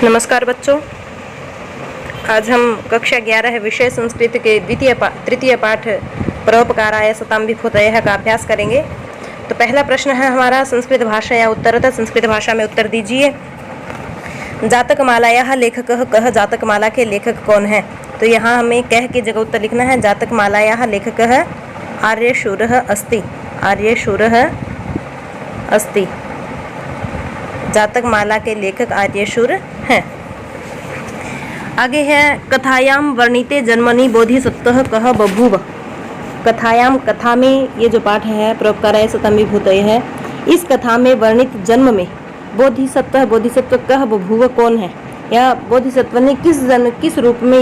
नमस्कार बच्चों, आज हम कक्षा 11 विषय संस्कृत के तृतीय पाठ परोपकाराय सतां विभूतयः का अभ्यास करेंगे। तो पहला प्रश्न है हमारा संस्कृत भाषा या उत्तरतः संस्कृत भाषा में उत्तर दीजिए। जातकमालायाः लेखकः कः? जातकमाला के लेखक कौन है? तो यहाँ हमें कह की जगह उत्तर लिखना है। जातकमालायाः लेखकः आर्यशूरः अस्ति। आर्यशूरः अस्ति। जातकमाला के लेखक आर्यशूर हैं। आगे है कथायां वर्णिते जन्मनि बोधिसत्वः कः बभूव। कथायां, कथा में ये जो पाठ है परोपकाराय सतां विभूतयः है, इस कथा में वर्णित जन्म में बोधिसत्व कः बभूव कौन है, या बोधिसत्व ने किस रूप में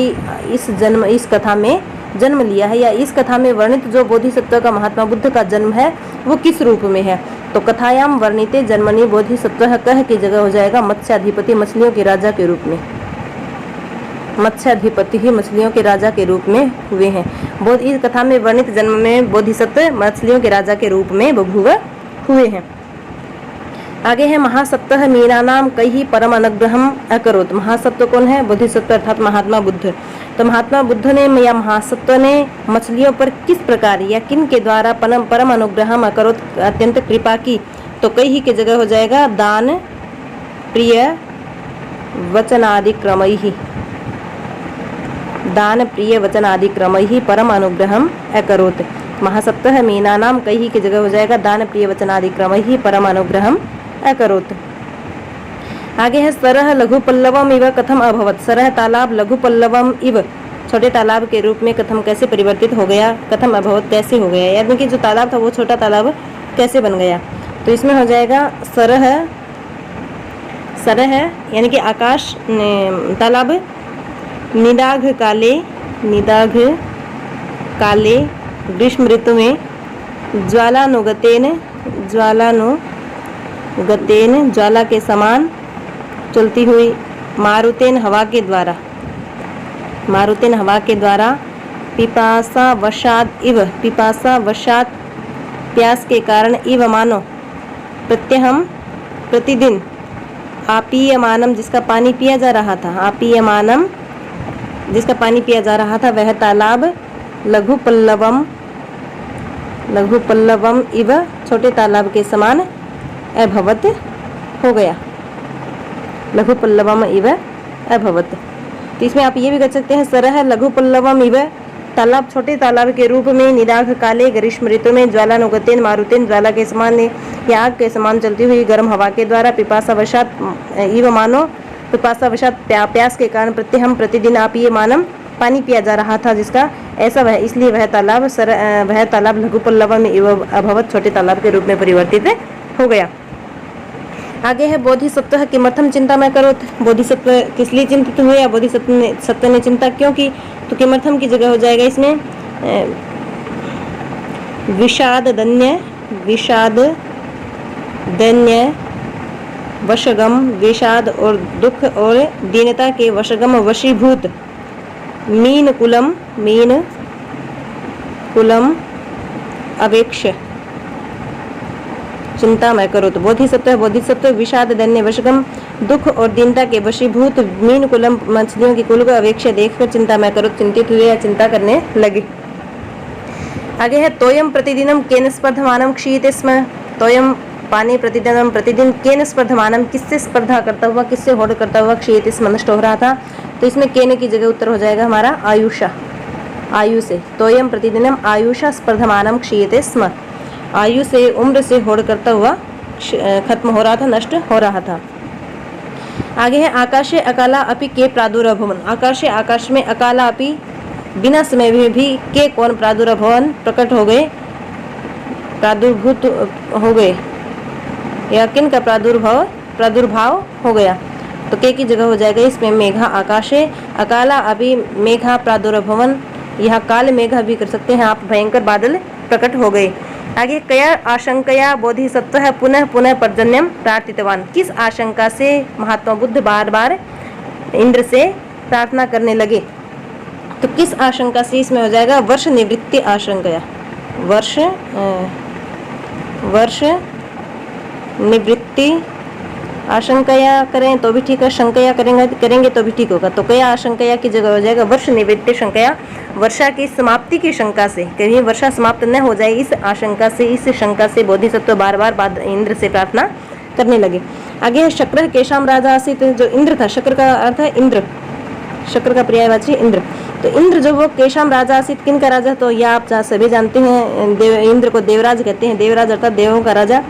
इस कथा में जन्म लिया है, या इस कथा में वर्णित जो बोधिसत्व का महात्मा बुद्ध का जन्म है वो किस रूप में है। तो कथायाम वर्णिते जन्मनि बोधिसत्वः कह की जगह हो जाएगा मत्स्याधिपति, मछलियों के राजा के रूप में। मत्स्याधिपति ही मछलियों के राजा के रूप में हुए हैं। इस कथा में वर्णित जन्म में बोधिसत्व मछलियों के राजा के रूप में बभूव हुए हैं। आगे है महासत्वः मीनानां कैः परम अनुग्रहम् अकरोत्। महासत्व कौन है? बोधिसत्व अर्थात महात्मा बुद्ध। तो महात्मा बुद्ध ने या महासत्व ने मछलियों पर किस प्रकार या किन के द्वारा परम अनुग्रहम् अकरोत्, अत्यंत कृपा की। तो कैः की जगह हो जाएगा दान प्रिय वचनादिक्रमैः। दान प्रिय वचनादिक्रमैः परम अनुग्रहम् अकरोत्। महासत्वः मीनानां कैः की जगह हो जाएगा दान प्रिय वचनादिक्रमैः परम अनुग्रहम् अकरोत्। आगे है सरह लघु पल्लवम इव कथम अभवत। सरह तालाब लघु पल्लवम इव छोटे तालाब के रूप में कथम कैसे परिवर्तित हो गया, कथम अभवत कैसे हो गया, यानी कि जो तालाब था वो छोटा तालाब कैसे बन गया। तो इसमें हो जाएगा सरह, सरह यानी कि आकाश तालाब, निदाघ काले ग्रीष्म ऋतु में ज्वालानुगतेन ज्वाला के समान चलती हुई मारुतेन हवा के द्वारा पिपासा वशात प्यास के कारण इव मानो प्रत्यहम प्रतिदिन आपीयमानम जिसका पानी पिया जा रहा था, आपीयमानम जिसका पानी पिया जा रहा था वह तालाब लघु पल्लवम इव छोटे तालाब के समान अभवत हो गया। लघु पल्लवम इव अभवत। तो इसमें आप ये भी कर सकते हैं सरह लघु पल्लवम इव तालाब छोटे तालाब के रूप में निदाघ काले ग्रीष्म ऋतु में ज्वालानुगतेन मारुतेन ज्वाला के समान या आग के समान चलती हुई गर्म हवा के द्वारा पिपासावशात इव मानो पिपासावशात प्यास के कारण प्रत्यहम प्रतिदिन आपीयमानम पानी पिया जा रहा था जिसका ऐसा वह इसलिए वह तालाब लघु पल्लवम इव अभवत छोटे तालाब के रूप में परिवर्तित हो गया। आगे है बोधिसत्व किमर्थम चिंता में करो। बोधिसत्व किस लिए चिंतित हुए या बोधिसत्व ने चिंता क्यों की। तो किमर्थम की जगह हो जाएगा इसमें विषाद दैन्य वशगम, विषाद और दुख और दीनता के वशगम वशीभूत मीन कुलम अवेक्ष चिंता मैं करो। तो बोधिसत्व विषाद दैन्य वशगम दुख और दीनता के वशीभूत मीन कुलम मछलियों की कुल को अवेक्ष देखकर चिंता मैं करो चिंतित हुए या चिंता करने लगे। आगे है तोयम प्रतिदिनम केन स्पर्धमानम क्षीयते स्म। तोयम पानी प्रतिदिन केन स्पर्धमानम किससे स्पर्धा करता हुआ, किससे होड़ करता हुआ क्षीयते स्म नष्ट हो रहा था। तो इसमें केन की जगह उत्तर हो जाएगा हमारा आयुषा, आयु से। तोयम प्रतिदिनम आयुषा स्पर्धमानम क्षीयते स्म। आयु से उम्र से होड़ करता हुआ खत्म हो रहा था, नष्ट हो रहा था। आगे है आकाशे अकाला अपि के प्रादुर्भवन। आकाश में अकाला अपि बिना समय में भी के कौन प्रादुर्भवन प्रकट हो गए, प्रादुर्भूत हो गए, या किन का प्रादुर्भाव हो गया। तो के की जगह हो जाएगा इसमें मेघा। आकाशे अकाला अपि मेघा प्रादुर्भवन, यहाँ काल मेघा भी कर सकते हैं आप, भयंकर बादल प्रकट हो गए। आगे कया आशंकया बोधिसत्वः पुनः पुनः पर्जन्यम प्रार्थितवान। किस आशंका से महात्मा बुद्ध बार बार इंद्र से प्रार्थना करने लगे। तो किस आशंका से इसमें हो जाएगा वर्ष निवृत्ति आशंकया। वर्ष निवृत्ति आशंकया करें तो भी ठीक है, शंकया करेंगे तो भी ठीक होगा। तो कया आशंकया की जगह हो जाएगा वर्ष निवृत्ति शंकया, वर्षा की समाप्ति की शंका से, कहीं वर्षा समाप्त न हो जाए इस आशंका से, इस शंका से बोधिसत्व बार बार इंद्र से प्रार्थना करने लगे। आगे है शक्र केशाम राजा आसित, जो इंद्र था, शक्र का अर्थ है इंद्र, शक्र का पर्यायवाची इंद्र। तो इंद्र जो वो केशाम राजा आसित, किन का राजा, तो यह आप सभी जानते हैं, इंद्र को देवराज कहते हैं, देवराज अर्थात देवों का राजा।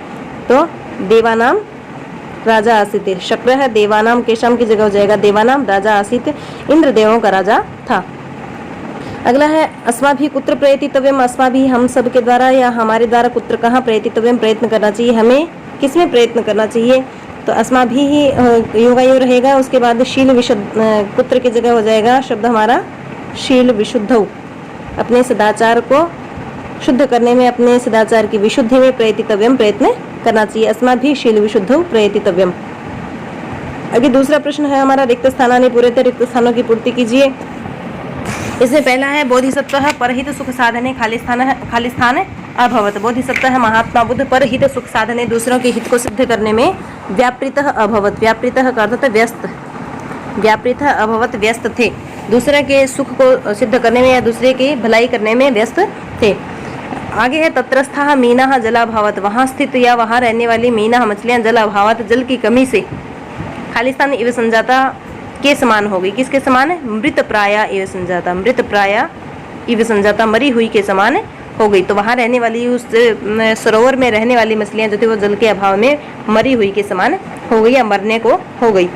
तो देवानाम राजा आसित, शक्र है देवानाम, केशम की जगह हो जाएगा देवानाम, राजा आसित, इंद्र देवों का राजा था। अगला है अस्माभि कुत्र प्रयतितव्यम, अस्माभि हम सब के द्वारा या हमारे द्वारा कुत्र कहाँ प्रयतितव्यम प्रयत्न करना चाहिए, हमें किसमें प्रयत्न करना चाहिए। तो अस्माभि ही योगायो रहेगा। उसके बाद शील विशुद्ध, कुत्र की जगह हो जाएगा शब्द हमारा शील विशुद्धौ, अपने सदाचार को शुद्ध करने में, अपने सदाचार की विशुद्धि में प्रयतितव्यम प्रयत्न करना चाहिए। अस्माभि शील विशुद्धौ प्रयतितव्यम। आगे दूसरा प्रश्न है हमारा रिक्त स्थानानि पूरेते, रिक्त स्थानों की पूर्ति कीजिए। इसमें पहला है बोधिसत्व परहित सुख साधने खाली स्थान अभवत, बोधिसत्व है महात्मा बुद्ध परहित सुख साधने, दूसरों के हित को सिद्ध करने में व्यापृतः अभवत, व्यापृतः का अर्थ व्यस्त, व्यापृतः अभवत व्यस्त थे, दूसरे के सुख को सिद्ध करने में या दूसरे की भलाई करने में व्यस्त थे। आगे है तत्रस्थः मीनः जलाभावत, वहाँ स्थित या वहाँ रहने वाली मीनः मछलियाँ जलाभावत, जल की कमी से खालिस्तान इव संजाता के समान हो गई। किसके समान है, मृत प्राया इव संजाता, मृत प्राया इव संजाता, मरी हुई के समान हो गई। तो वहाँ रहने वाली, उस सरोवर में रहने वाली मछलियाँ जो थी वो जल के अभाव में मरी हुई के समान हो गई या मरने को हो गई।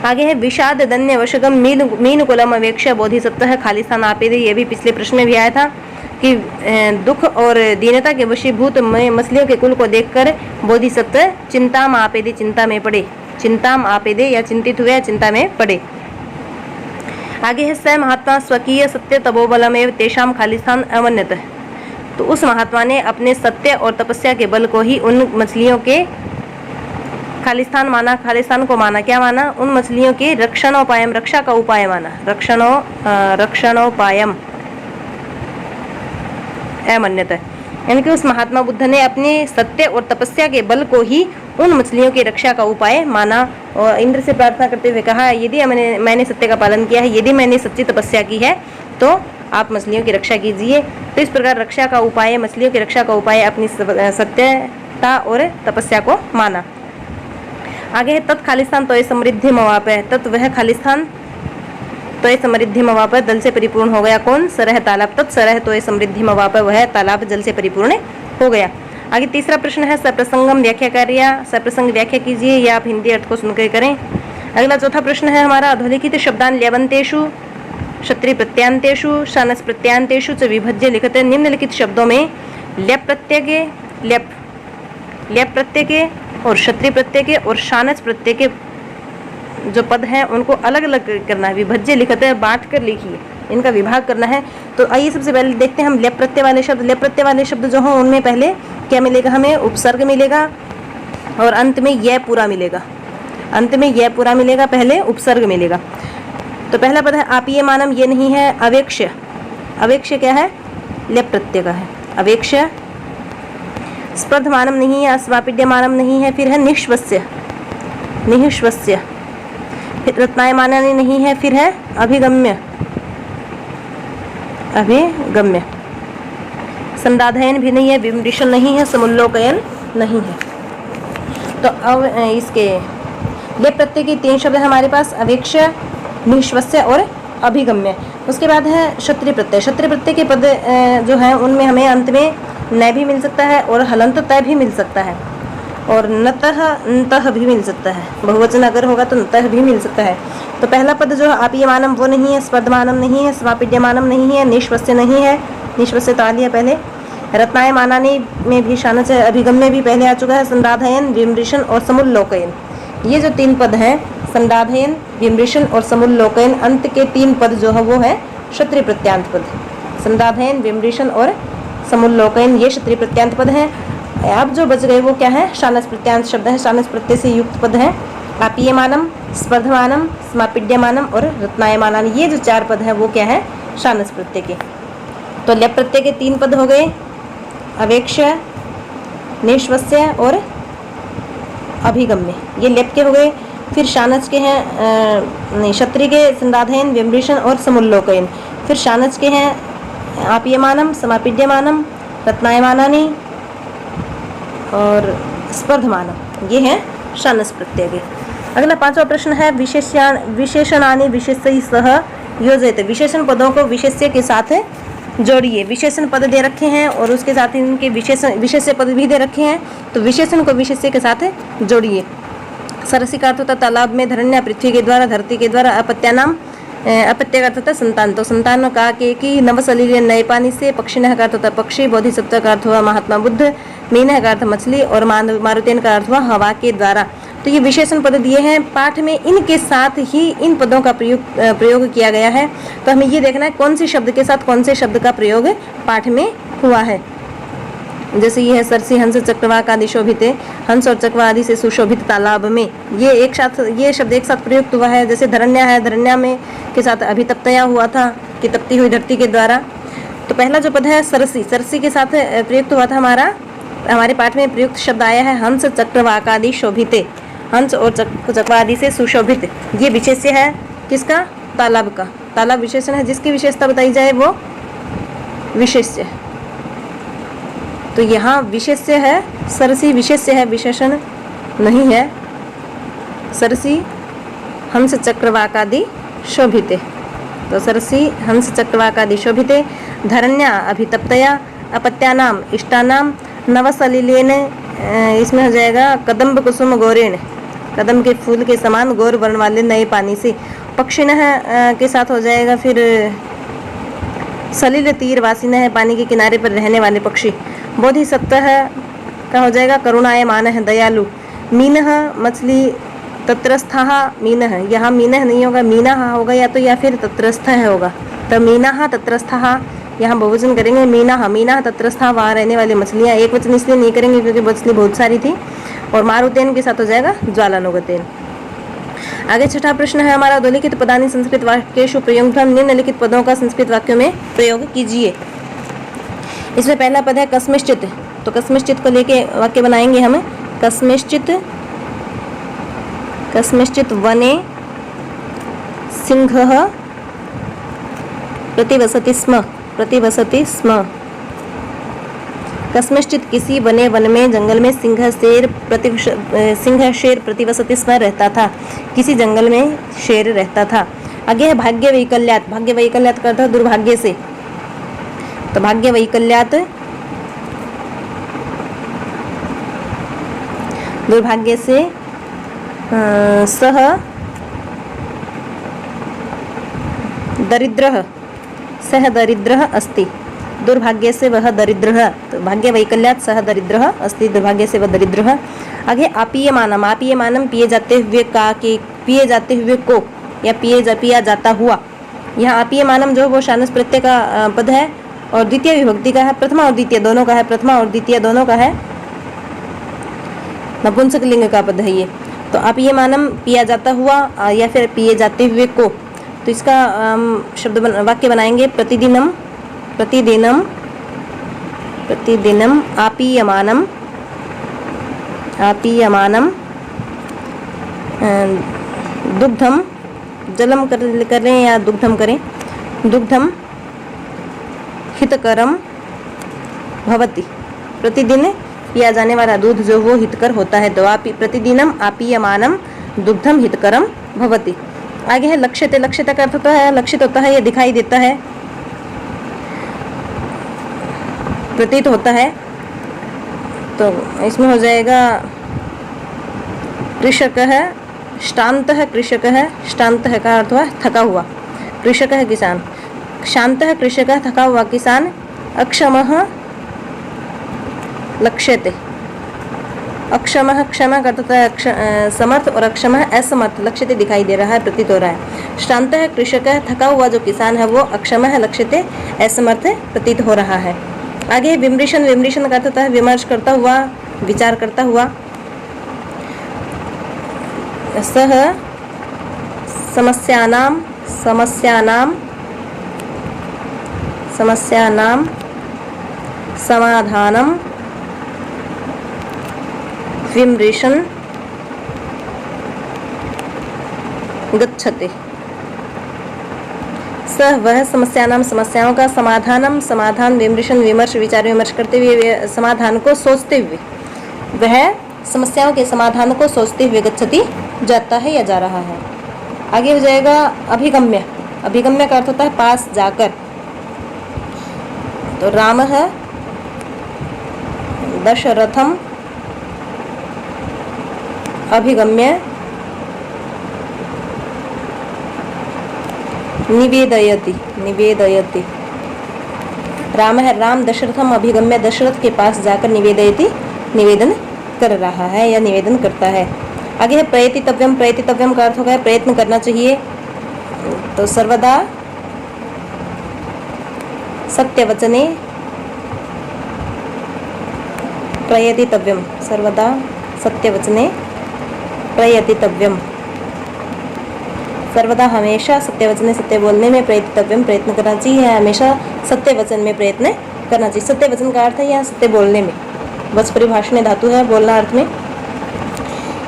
आगे है विषाद दन्य वशगम मीन कुलम अवेक्ष बोधिसत्व है खालिस्तान आपेदे, ये भी पिछले प्रश्न में भी आया था कि दुख और दीनता के वशीभूत मछलियों के कुल को देखकर बोधिसत्व चिंता में आपेदे, चिंता में पड़े, चिंता में आपेदे या चिंतित हुए, चिंता में पड़े। आगे है स महात्मा स्वकीय सत्य तपोबलमेव तेषाम खालिस्तान अवन्यत, तो उस महात्मा ने अपने सत्य और तपस्या के बल को ही उन मछलियों के खालिस्तान माना, खालिस्तान को माना, क्या माना, उन मछलियों के रक्षणोपायम, रक्षा का उपाय माना, रक्षणोपायम अमन्यत, यानी कि उस महात्मा बुद्ध ने अपने सत्य और तपस्या के बल को ही उन मछलियों की रक्षा का उपाय माना और इंद्र से प्रार्थना करते हुए कहा यदि मैंने सत्य का पालन किया है, यदि मैंने सच्ची तपस्या की है तो आप मछलियों की रक्षा कीजिए। तो इस प्रकार रक्षा का उपाय, मछलियों की रक्षा का उपाय अपनी सत्यता और तपस्या को माना। आगे है तत् खालिस्तान तो समृद्धि मवाप है, तत् वह खालिस्तान तो समृद्धि मवाप दल से परिपूर्ण हो गया। कौन, सरह तालाब, तत् सरह तो समृद्धि मवाप, वह तालाब जल से परिपूर्ण हो गया। आगे तीसरा प्रश्न है सप्रसंगम व्याख्या कार्य, सप्रसंग व्याख्या कीजिए या आप हिंदी अर्थ को सुनकर करें। अगला चौथा प्रश्न है हमारा अधोलिखित शब्दान ल्यवंतेषु क्षत्रि प्रत्यांतेषु शानस प्रत्यांतेषु च विभज्य लिखते, निम्नलिखित शब्दों में ल्यप प्रत्यय के और क्षत्रि प्रत्यय के और शानस प्रत्यय के जो पद हैं उनको अलग अलग करना है, विभज्य लिखते हैं, बांट कर लिखिए, इनका विभाग करना है। तो आइए सबसे पहले देखते हैं हम लेप प्रत्यय वाले शब्द। लेप प्रत्यय वाले शब्द जो हों उनमें पहले क्या मिलेगा, हमें उपसर्ग मिलेगा और अंत में यह पूरा मिलेगा, अंत में यह पूरा मिलेगा, पहले उपसर्ग मिलेगा। तो पहला पद है आपीय मानम, ये नहीं है अवेक्ष्य, अवेक्ष्य क्या है, लेप प्रत्यय का है अवेक्ष्य। स्पर्धमानम नहीं है, अस्वापिड्यमानम नहीं है, फिर है निश्वस्य, निश्वस्य, फिर रत्नायमानम नहीं है, फिर है अभिगम्य, अभिगम्य। संदाधयन भी नहीं है, विमृशन नहीं है, समुल्लोकयन नहीं है। तो अब इसके लेप प्रत्यय के 3 शब्द है हमारे पास, अवेक्ष्य, निश्वस्य और अभिगम्य। उसके बाद है क्षत्रिय प्रत्यय। क्षत्रिय प्रत्यय के पद जो है उनमें हमें अंत में न भी मिल सकता है और हलंत तय भी मिल सकता है और नतः भी मिल सकता है, बहुवचन अगर होगा तो नतः भी मिल सकता है। तो पहला पद जो है आपीयमानम वो नहीं है, स्पर्धमानम नहीं है, स्वापिड्यमानम नहीं है, निश्वस्य नहीं है, निश्वस्य तो आ लिया पहले। रत्नायमानानि में भी शानच है, अभिगम्य भी पहले आ चुका है, संदाधयन, विमृशन और समुल्लोकयन, ये जो 3 पद हैं संदाधयन, विमृशन और समुल्लोकयन, अंत के 3 पद जो है वो है क्षत्रिय प्रत्यांत पद। संदाधयन, विमृशन और समुल्लोकयन ये क्षत्रिय प्रत्यांत पद हैं। अब जो बच गए वो क्या है, शानस प्रत्यांत शब्द है, शानस प्रत्यय से युक्त पद है। आपीयमानम, स्पर्धमानम, समापिड्यमानम और रत्नायमानम, ये जो 4 पद है वो क्या है, शानस प्रत्यय के। तो लेप प्रत्यय के 3 पद हो गए, अवेक्ष्य, निश्वस्य और अभिगम्य, ये लेप के हो गए। फिर शानच के हैं नहीं, क्षत्रिय के संदाधयन, व्यम्बृशन और समुल्लोकयन। फिर शानच के हैं आप्यमानम, समापीड्यमानम, रत्नायमानानि और स्पर्धमानम, ये हैं शानच प्रत्यय के। अगला 5वां प्रश्न है विशेषणानि विशेष्य सह योजयते, विशेषण पदों को विशेष्य के साथ जोड़िए। विशेषण पद दे रखे हैं और उसके साथ इनके विशेष्य पद भी दे रखे हैं, तो विशेषण को विशेष्य के साथ जोड़िए। सरसी का अर्थ होता तालाब में, धरण्या पृथ्वी के द्वारा, धरती के द्वारा, अपत्यानाम अपत्य का अर्थ होता संतान, तो संतानों का कि नवसलील नए पानी से, पक्षिणः का अर्थ होता पक्षी, बोधिसत्व का अर्थ हुआ महात्मा बुद्ध, मीनः का अर्थ मछली और मारुतेन का अर्थ हुआ हवा के द्वारा। तो ये विशेषण पद दिए हैं, पाठ में इनके साथ ही इन पदों का प्रयोग किया गया है। तो हमें ये देखना है कौन से शब्द के साथ कौन से शब्द का प्रयोग पाठ में हुआ है। जैसे ये है सरसी हंस चक्रवाक आदि शोभिते, हंस और चक्रवा आदि से सुशोभित तालाब में, ये शब्द एक साथ प्रयुक्त हुआ है। जैसे धरण्या है, धरण्या में के साथ अभितप्तया हुआ था कि तपती हुई धरती के द्वारा। तो पहला जो पद है सरसी, सरसी के साथ प्रयुक्त हुआ था हमारे पाठ में प्रयुक्त शब्द आया है हंस चक्रवाक आदि शोभिते, हंस और चक्रवा आदि से सुशोभित। ये विशेष्य है किसका? तालाब का। तालाब विशेषण है, जिसकी विशेषता बताई जाए वो विशेष्य। तो यहाँ विशेष्य है, सरसी विशेष्य है, विशेषण नहीं है। सरसी हंस चक्रवाकादि शोभिते, तो सरसी हंस चक्रवाकादि शोभिते, धरण्या अभितप्तया, अपत्यानाम इष्टानाम, नवसलिलेन इसमें हो जाएगा कदम्ब कुसुम गौरेण, कदम के फूल के समान गौर वर्ण वाले नए पानी से। पक्षिणः के साथ हो जाएगा फिर सलिल तीर वासिनः है, पानी के किनारे पर रहने वाले पक्षी। बोधिसत्व का हो जाएगा करुणायमान है, दयालु। मीनः मछली, तत्रस्थः मीनः, यहाँ मीनः नहीं होगा, मीनाः होगा या तो, या फिर तत्रस्थः होगा। तो मीनाः तत्रस्थः यहाँ बहुवचन करेंगे, मीनाः मीनाः तत्रस्थः, वहाँ रहने वाली मछलियाँ। एक वचन इसलिए नहीं करेंगे क्योंकि मछली बहुत सारी थी। और मारुतेन के साथ हो जाएगा ज्वालानुगतेन। आगे छठा प्रश्न है हमारा, अधोलिखित पदानि संस्कृत वाक्येषु प्रयुक्तम्, निम्नलिखित पदों का संस्कृत वाक्यों में प्रयोग कीजिए। इसमें पहला पद है कस्मिश्चित, तो कस्मिश्चित को लेके वाक्य बनाएंगे हम। कस्मिश्चित वने सिंहः प्रतिवसति स्म। कस्मिश्चित किसी बने वन में, जंगल में, सिंह शेर प्रतिवसति स्म रहता था, किसी जंगल में शेर रहता था। आगे है भाग्य वैकल्यात, भाग्य वैकल्यात का अर्थ है दुर्भाग्य से, तो भाग्य वैकल्यात दुर्भाग्य से सह दरिद्रः, सह दरिद्रः अस्ति, दुर्भाग्य से वह दरिद्रः, तो भाग्य वैकल्यात सह दरिद्रः अस्ति, दुर्भाग्य से वह दरिद्रः। आगे आपीयमानम, आपीयमानम पिए जाते हुए का, के पिए जाते हुए को या पिया जाता हुआ। यहाँ आपीयमानम जो वो शानस प्रत्यय का पद है और द्वितीय विभक्ति का है, प्रथमा और द्वितीय दोनों का है, प्रथमा और द्वितीय दोनों का है, नपुंसक लिंग का पद है ये। तो आपीयमानम पिया जाता हुआ या फिर पिए जाते हुए को, तो इसका वाक्य बनाएंगे प्रतिदिनम आपीयमानम दुग्धम, जलम करें या दुग्धम करें, दुग्धम हितकरम भवति, प्रतिदिन पिया जाने वाला दूध जो वो हितकर होता है। तो प्रतिदिनम आपीयमानम दुग्धम हितकरम भवति। आगे है लक्ष्यते, लक्ष्यता का अर्थ होता है लक्षित होता है, ये दिखाई देता है, प्रतीत होता है। तो इसमें हो जाएगा कृषक है, श्रांत है, कृषक है, श्रांत है का अर्थ हुआ थका हुआ, कृषक है किसान, शांत है कृषक है, थका हुआ किसान। अक्षमः लक्ष्यते, अक्षमः क्षमा का अर्थ होता है समर्थ और अक्षमः असमर्थ, लक्ष्यते दिखाई दे रहा है, प्रतीत हो रहा है। श्रांत है कृषक है, थका हुआ जो किसान है वो अक्षमः लक्ष्यते असमर्थ प्रतीत हो रहा है। आगे विमर्शन, विमर्शन का अर्थ होता है विमर्श करता हुआ, विचार करता हुआ। सह समस्यानाम समाधानम विमर्शन गच्छते। सह वह समस्याओं का समाधान विमर्शन विचार विमर्श करते हुए, समाधान को सोचते हुए, वह समस्याओं के समाधान को सोचते हुए गच्छति जाता है या जा रहा है। आगे हो जाएगा अभिगम्य। अभिगम्य का अर्थ होता है पास जाकर। तो राम है दशरथम अभिगम्य निवेदयति। राम दशरथम अभिगम्य, दशरथ के पास जाकर निवेदयति, निवेदन कर रहा है या निवेदन करता है। आगे है प्रयतितव्यम। प्रयतितव्यम का अर्थ होगा प्रयत्न करना चाहिए। तो सर्वदा सत्यवचने प्रयतितव्यम, सर्वदा सत्यवचने प्रयतितव्यम, सर्वदा हमेशा सत्यवचने सत्य बोलने में प्रयतितव्यम प्रयत्न करना चाहिए, हमेशा सत्य वचन में प्रयत्न करना चाहिए। सत्य वचन का अर्थ है यहाँ सत्य बोलने में, वच परिभाषण धातु है बोलना अर्थ में।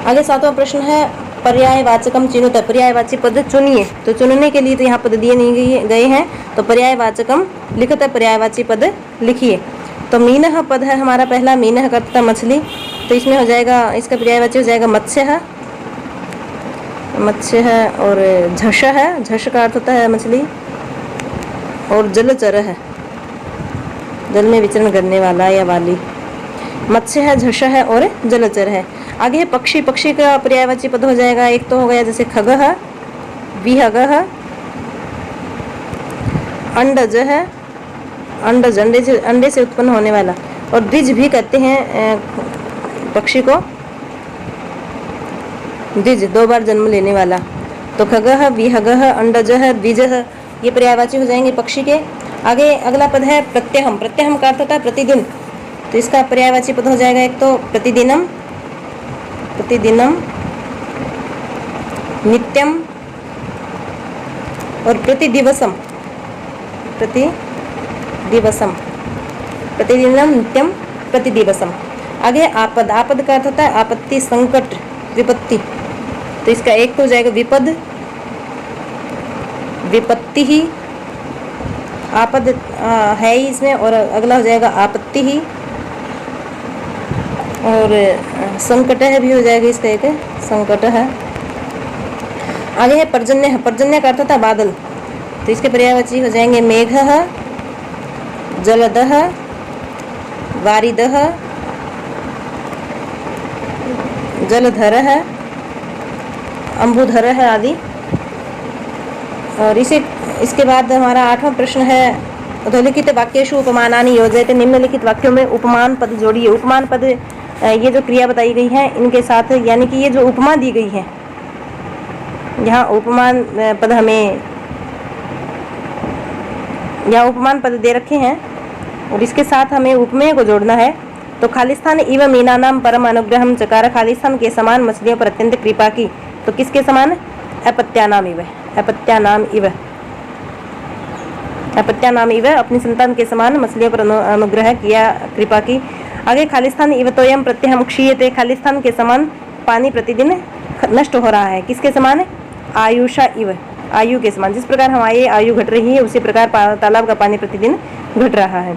आगे 7वां प्रश्न है पर्यायवाचकम चिनुत। पर्यायवाची पद चुनिए। तो चुनने के लिए तो यहाँ पद दिए नहीं गए हैं, तो पर्यायवाचकम लिखत पर्यायवाची पद लिखिए। तो मीनह पद है हमारा पहला। मीनह का अर्थ था मछली, तो इसमें हो जाएगा, इसका पर्यायवाची हो जाएगा मत्स्य है, मत्स्य है। और झष है, झष का अर्थ होता है मछली। और जलचर है, जल में विचरण करने वाला या वाली। मत्स्य है, झष है और जलचर है। आगे है पक्षी। पक्षी का पर्यायवाची पद हो जाएगा, एक तो हो गया जैसे खग है, विहग है, अंडज है, अंडज अंडे से उत्पन्न होने वाला। और द्विज भी कहते हैं पक्षी को, द्विज 2 बार जन्म लेने वाला। तो खगः, विहगः, अंडजः, द्विजः ये पर्यायवाची हो जाएंगे पक्षी के। आगे अगला पद है प्रत्यहम। प्रत्यहम का अर्थ होता है प्रतिदिन, तो इसका पर्यायवाची पद हो जाएगा एक तो प्रतिदिनम, प्रतिदिनम, नित्यम और प्रतिदिवसम, प्रतिदिवसम, प्रतिदिनम, नित्यम, प्रतिदिवसम। आगे आपद। आपद का अर्थ होता है आपत्ति, संकट, विपत्ति, तो इसका एक तो हो जाएगा विपद, विपत्ति ही, आपद है ही इसमें, और अगला हो जाएगा आपत्ति ही, और संकट है भी हो जाएगा इसका एक, संकट है। आगे है पर्जन्य। पर्जन्य का अर्थ होता है बादल, तो इसके पर्यायवाची हो जाएंगे मेघः, जलदः, वारिदः, जलधरः, अम्बुधरः आदि। और इसके बाद हमारा 8वां प्रश्न है अधोलिखित वाक्येषु उपमानानि योजयते। निम्नलिखित वाक्यों में उपमान पद जोड़िए। उपमान पद ये जो क्रिया बताई गई है इनके साथ, यानी कि ये जो उपमा दी गई है, यहाँ उपमान पद हमें, यहाँ उपमान पद दे रखे हैं और इसके साथ हमें उपमेय को जोड़ना है। तो खालिस्थान इव मीनानाम परम अनुग्रहम चकार। खालिस्थान के समान मछलियों पर अत्यंत कृपा की। तो किसके समान? अपत्यानाम इव, अपत्यानाम इव, अपत्यानाम इव अपनी संतान के समान मछलियों पर अनुग्रह किया, कृपा की। आगे खालिस्थान इव तोयम प्रत्यहम क्षीयते। खालिस्थान के समान पानी प्रतिदिन नष्ट हो रहा है। किसके समान? आयुषा इव, आयु के समान। जिस प्रकार हमारी आयु घट रही है उसी प्रकार तालाब का पानी प्रतिदिन घट रहा है।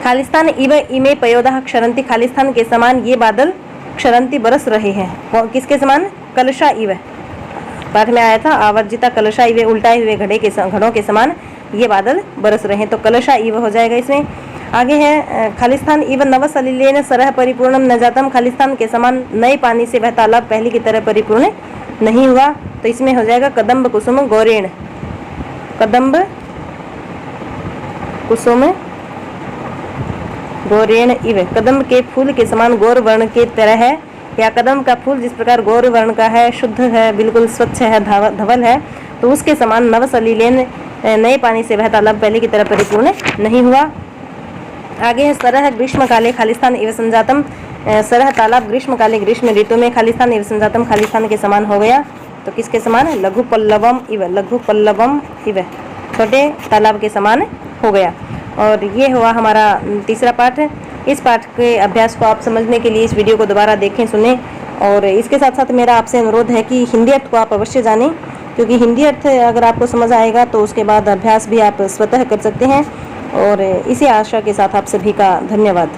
खालिस्तान इव इमे पयोदः क्षरन्ति। खालिस्तान के समान ये बादल क्षरन्ति बरस रहे हैं। किसके समान? कलशा इव, पाठ में आया था आवर्जिता कलशा इव, उल्टाए हुए घड़ों के समान ये बादल बरस रहे हैं। तो कलशा इव हो जाएगा इसमें। आगे है खालिस्तान इव नव सलिलेन सरह परिपूर्णम न जातम। खालिस्तान के समान नए पानी से वह तालाब पहले की तरह परिपूर्ण नहीं हुआ। तो इसमें हो जाएगा कदम्ब कुसुम गौरेण, कदम्ब कुसुम गौरेण इव। कदम्ब के फूल के समान गौर वर्ण के तरह है, या कदम्ब का फूल जिस प्रकार गौर वर्ण का है, शुद्ध है, बिल्कुल स्वच्छ है, धवल है, तो उसके समान नव सलिलेन नए पानी से वह तालाब पहले की तरह परिपूर्ण नहीं हुआ। आगे है सरह ग्रीष्म काले खालिस्तान इव संजातम। सरह तालाब ग्रीष्म काले, ग्रीष्म ऋतु में खालिस्तान इव संजातम खालिस्तान के समान हो गया। तो किसके समान? लघु पल्लवम इव, लघु पल्लवम इव, छोटे तालाब के समान हो गया। और ये हुआ हमारा तीसरा पाठ। इस पाठ के अभ्यास को आप समझने के लिए इस वीडियो को दोबारा देखें, सुनें और इसके साथ साथ मेरा आपसे अनुरोध है कि हिंदी अर्थ को आप अवश्य जानें, क्योंकि हिंदी अर्थ अगर आपको समझ आएगा तो उसके बाद अभ्यास भी आप स्वतः कर सकते हैं। और इसी आशा के साथ आप सभी का धन्यवाद।